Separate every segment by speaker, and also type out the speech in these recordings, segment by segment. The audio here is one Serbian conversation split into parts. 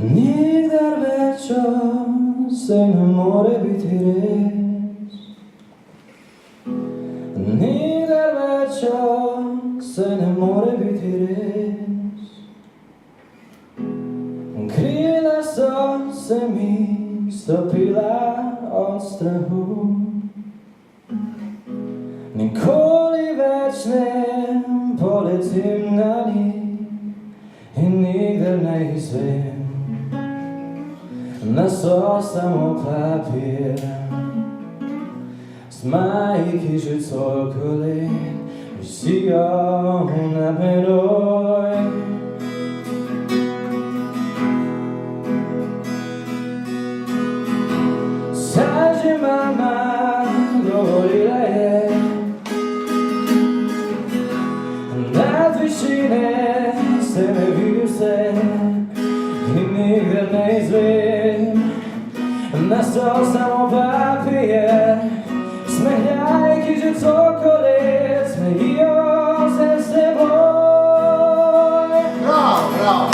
Speaker 1: Nikdar većo se ne more biti res. Nikdar većo se ne more biti res. Krila su se mi stopila od strahu. Nikoli več ne poletim na njih i nikdar ne izvem. Naso samo papir, zmaj, ki že toliko let visijo nad menoj. Saj že mama govorila je, nad višine se ne vidi vse in nikdar ne izvem. Naso samo papir, smehljaj, ki že toliko let smejijo se s seboj.
Speaker 2: Bravo, bravo.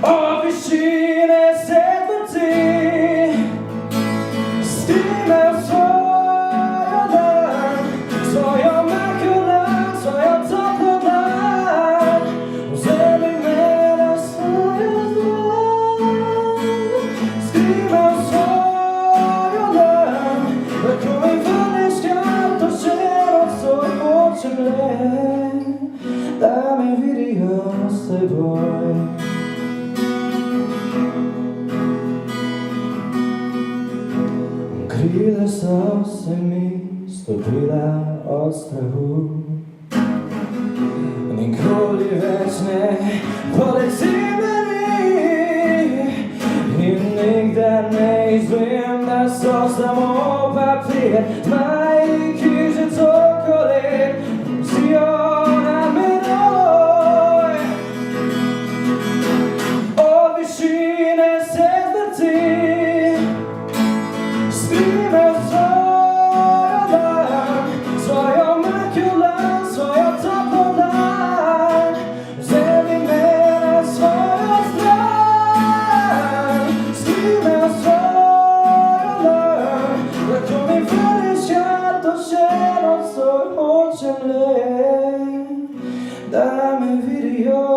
Speaker 1: Od višine se vrti, stime v svojo dan, svojo mehko dan, svojo toplo dan. Vzemi me na svojo dlan, stime v svojo dan, lahko mi vrneš karto ženo, svoj hočem le, da me vidijo s teboj. Krila so se mi stopila od strahu. Nikoli več ne poletim na njih in nikdar ne izvem. Naso samo papir, zmaj, ki že toliko let visijo nad menoj. Od višine se vrti, stime v svojo dan, svojo mehko dlan, svojo toplo dlan. Vzemi me na svojo stran, stime v svojo dlan, lahko mi vrneš karto ženo, svoj hočem le, da me vidijo